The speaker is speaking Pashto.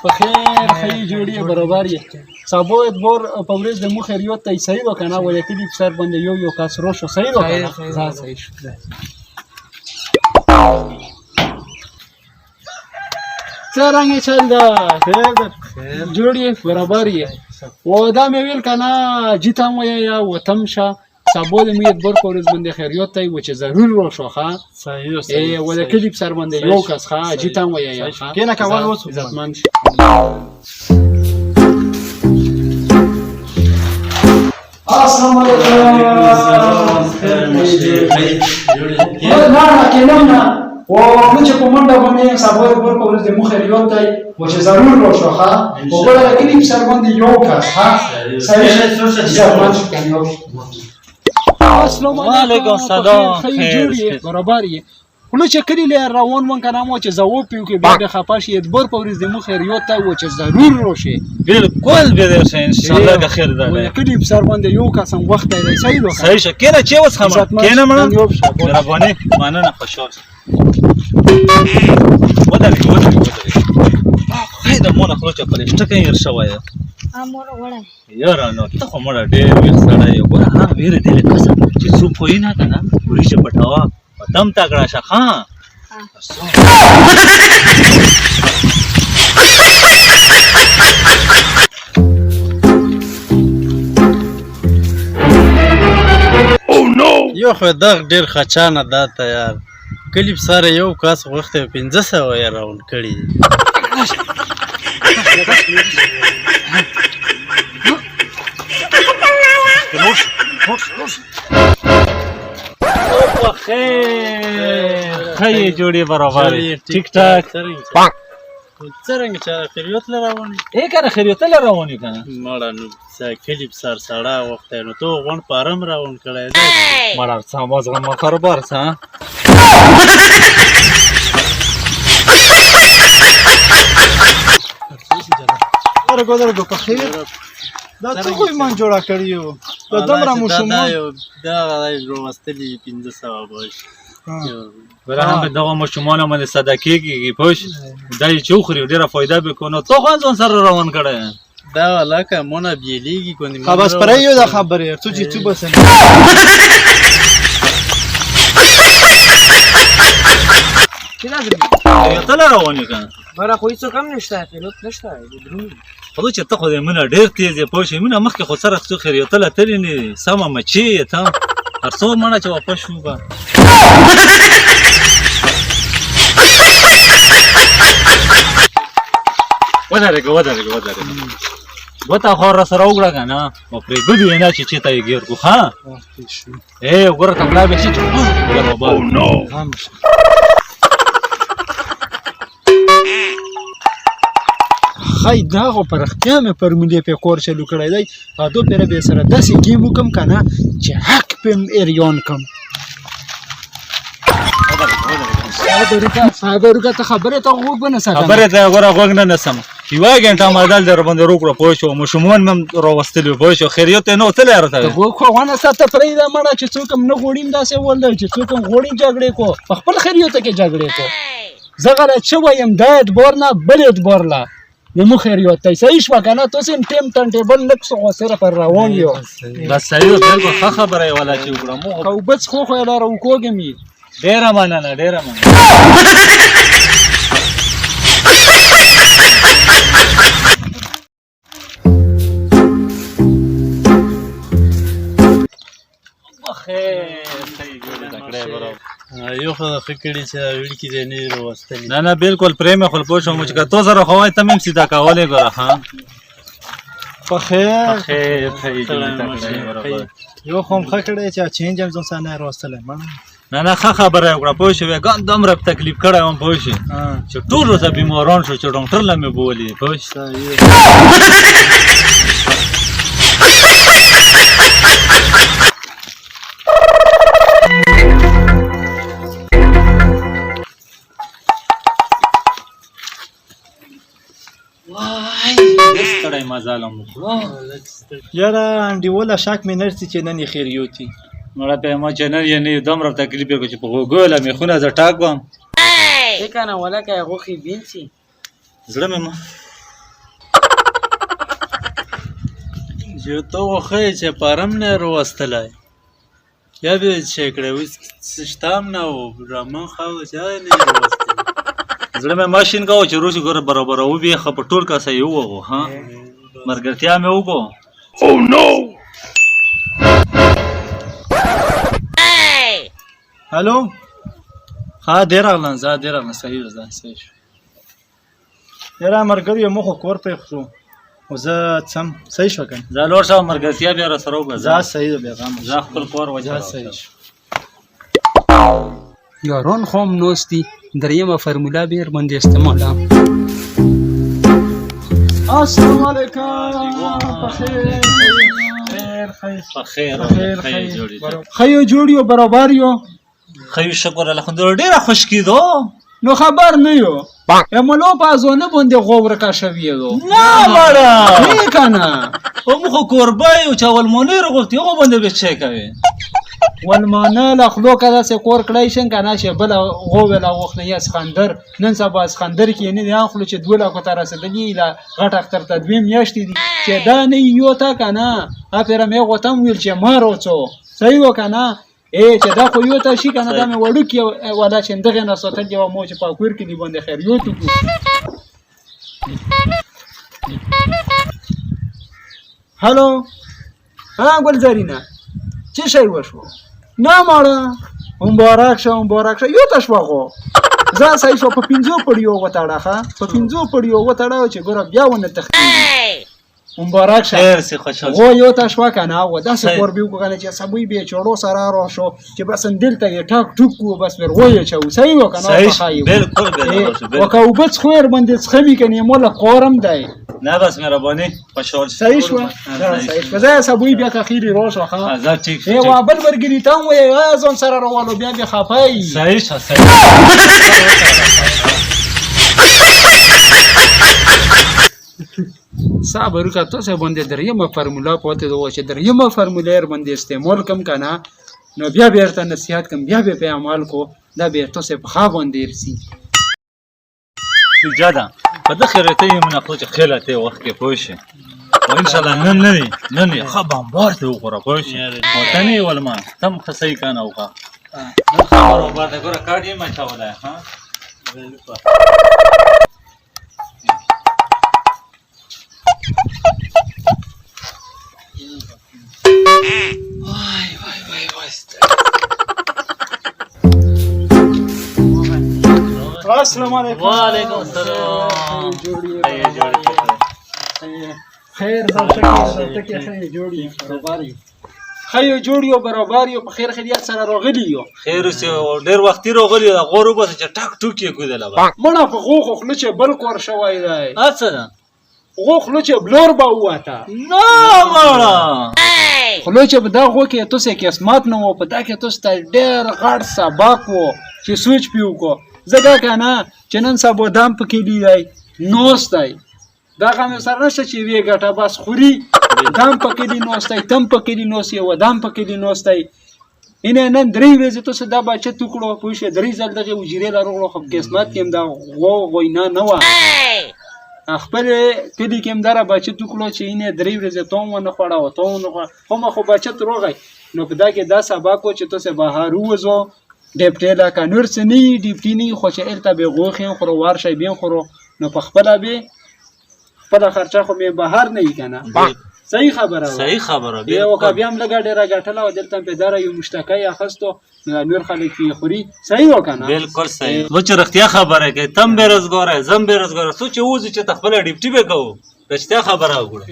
په خیر ښه جوړې برابر یې سبا ادبار په ورځ د مو خیریات ته صحیح ده که نه ولې کلي په سر باندې یو کس راشو صحیح ده که نه صحیح شو څه رنګ چل ده جوړ یې برابر یې وعده مې ویل که نه جیته مو یا وتم شه سبا د مې ادبار په ورځ باندې خیریات ته و چې ضرور راشو ښه ولې کلي په سر باندې یو کس ښه جیته مو یا ښه کېنه کول اوس عزتمند شي السلام علیکم نه کېنم نه و خو چې په منډه باندې سبا ادبار په ورځ د مو خیریات ته و چې ضرور راشو ښه و بله د کلي په سر باندې یو کس ښه صحیح عزتمند شي السلام علیکم سلام خیر برابر یې خلو چې کلي له روان وم که نه ما چې ځواب پیو کې بیا خفه شي ادبار په ورځ د مو خیریات ته و چې ضرور راشي بالکل به درشه انشاءالله که خیر ده کلي په سر باندې یو کس هم وخت دی صحیح ده صحیح شه کېنه چې اوس خمه کېنه مړه مهرباني مننه خوشحال ودرېږه خی د مونه خلو چې پلېشټکه یې هېر شوی ده یاره نو ته خو مړه ډېر ویښ سړی یې ګوره ها ویرې دې له کسه چې څوک پوهي نه که نه وریجې پټوه دم تکړه شه ښه یو خو دغ ډېر خچانه ده ته یار کلي په سره یو کس غوښتی 500 یې راوند کړي ښه یې جوړې برابر ټیک ټاک څرنګه چې خیریات له روانې ای که نه خیریته له روانې که نه مړه نو کلي په سر سړه غوښتی نو ته غونډ په ارم راوند کړی دی مړه څه مازغه کاروبار څه درګو په خیر دا څه خو ایمان جوړه کړي یو دا دومره ماشومان دغه راوستلي 500 باش بله هم به دغه ماشومانو باندې صدقې کېږي پوه شې دا یې چې وخوري ډېره فایده به کړو نو ته خو ځان سره روان کړی دا لکه مونه بیلیږي کنې خبر پرې یو دا خبرې تو چې تو بس خیریته له روانې که نه بره خو هېڅوک هم نشته خیریت نشته خو چې ته خو د مینه ډېر تېز یې پوه شې مینه مخکې خو سره څو خیریته له تلې نه دي سمه مچې یې ته هر څو مڼه چې واپس شو به ودرېږه ګوته خو راسره وکړه که نه او پرېږدي یې نه چې چېرته یې ګیر کړو ښه ای وګوره ته ملا به شي چې خی دا خو په رښتیا مې فرمولې پې کور چلو کړی دی ادو پېره بې سره داسې ګیم وکړم که نه چې حق پې م اریان کړم صابرګه ته خبرې ته غوږ به نه سه خبرې ته ګوره غوږ نه نسم یوه ګنټه مزل در باندې روکړه پوه شو ماشومان مې هم راوستلي وو پوه شو خیریت یې نه وتلی راته غوږ خو ونه ساته پرېږده مړه چې څوک هم نه غوړي داسې ولدی چې څوک هم غوړي جګړې کو په خپل خیریته کې جګړې کو زه غلط شوی یم دا اعتبار نه بل اعتبار له د مو خیریت ته صحیح شوه که نه تاسې هم ټیم ټن ټیبل لږ څه غوسره پر روان یو بس صحیح ده بلکل ښه خبره یې والا چې وکړه مو خو اوبه څښو خو یې لاره وکوږم یې ډېره مننه ډېره مننه یو خو ښه کړي چې اړیکې دې نه دي راوستلي نه بالکل پرې مې خو پوه شوم چې که تو سره خو وایي ته مې هم سیده کولی ګوره ښه په خیر یو خو هم ښه کړی چې چینج هم ځان سره نه راوستلی نه ښه خبره یې وکړه پوه شوې ګان دومره تکلیف کړی وم پوه شې چې ټول ورته بیماران شو چې ډاکټر له مې بولي پوه شې ستړی مزاله مو یاره انډیواله شک مې نرسي چې نن یې خیریوتي مړه ته ما چې نن یې نه دومره تکلیف یې کړو چې په غوږو له میخونه زه ټاک وم ای که نه ولکه غوښې بیل شي زړه مې یو ته وښیې چې پارم نه یې راوستلی بیا بیا یې چې کړی اوس شته هم نه و رامن خاوه چې هغه نه یې راوستلی زړه مې ماشین کاوه چې روسي ګوره برابر وبېخه په ټول کاسه یې ووغو ها ملګرتیا مې وکړو هلو ها دی راغلم زه دی راغلم صحیح ده صحیح شو یاره ملګري مو خو کور پرېښ شو او زه څم صحیح شو که نه زه لوړ شوم ملګرتیا بیا راسره وکړه زه صحیح ده بېغمه زه خپل کور وجه صحیح شو یاران خام ناستی دریمه فرموله بیر باندې استعماله السلام علیکم خیر خیو جوړ یو برابر یو خیو شکر الحمدلله ډېره خوشکېدو نو خبر نه یو املو په ازونه باندې غوړ کا شوی یو نه مړه نه کنه هم خو کوربه یو چې اول مونې راغوښتي هغه باندې به چی کوي ولمانه له خلو کده سه کور کړی شن کنه چې بل غوول غوښنه یا اسخندر نن سبا اسخندر کې نه دی خپل چې دوله کو تر رسیدلی لا غټ اختر تدویم میاشتې دي چې دا نه یو تا کنه افره مې غوتم ویل چې مارو څو صحیح وکنه چې دا خو یو ته شي کنه دا مې وړو کې ولا چې دغه نه ساتل یو مو چې پاکور کې دی باندې خیر یو ته هالو ها ګل زرینا چه شی وشو نه ماړه مبارک شه یو ته شو خو زه صحیح شو په 15 پړیو وتاړه په 15 پړیو وتاړه چې ګور بیا ونه تختی مبارک شه خیر سي خوشاله و یو ته شو کنه و دا څه کور بیو کنه چې سبوی به چورو سره را شو چې بس دلته یې ټاک ټوک کو بس ور وې چو صحیح وکنه صحیح بالکل وکاو بس خیر باندې څخمي کنه مولا قورم دی نه بس مهرباني خوشحال صحیح شو صحیح شو زه سبوی بیا اخیری روشو ها زه ټیک ای وا بل ورګری ته وې ځون سره روانو بیا به خپای صحیح شو صبر کا تو څه باندې دریمه فرموله پوهته دوه چې دریمه فرمولیر باندې استعمال کم کنه نو بیا ورته نصيحت کم بیا به عمل کو دا به تو څه په باندې رسی سجاده په دغه ته یې مناقشه چې خلته وخت کې پوښه او ان شاء الله نن خبر ورته وګوره پوښه وطني ولما تم خصي کنه وکا خبرو باندې ګوره کاډي ما چاوله ها السلام علیکم وعلیکم السلام خیر جوړیو برابر یو په خیر خیریت سره راغلی یو خیر اوسه ډیر وختي راغلی غورو بس چې ټاک ټوکی کودله مړه په غوخ خلچ بل کور شوای دی اڅه غوخ خلچ بلور با واته نه مړه خلچ به دا غو کې تو سه قسمت نه و په دا کې تو ست ډیر غړ سبق وو چې سوچ پیو کو زګه کنه چې نن سبا دام پکې دی نوستای دا کوم سره نشه چې وی ګټه بس خوري دام پکې دی نوستای تم پکې دی نوسی و دام پکې دی نوستای اینه نن درې ورځې ته صدا بچ ټوکړو پوښه درې ځل دغه وجیره لرغړو خو قسمت کېم دا غوینا نه و خپل کلی کېم دره بچ ټوکړو چې اینه درې ورځې ته ونه خړا و ته ونه خو ما خو بچ تروغی نو په دا کې دا سبا کو چې ته سه بهار وځو ډیپټی لا کانور سنی ډیپټی نه خو چې الته به غوخین خو ورشي بین خو نو په خپل به خپل خرچه خو به بهر نه کنه صحیح خبره یو کبي هم لګا ډیره غټله او دلته په دره یو مشتکای اخستو نور خلک فی خوري صحیح وکنه بالکل صحیح و چې رختیا خبره کوي تم بیروزګار زم بیروزګار سوچ وځي چې خپل ډیپټی به کوو رښتیا خبره وګړه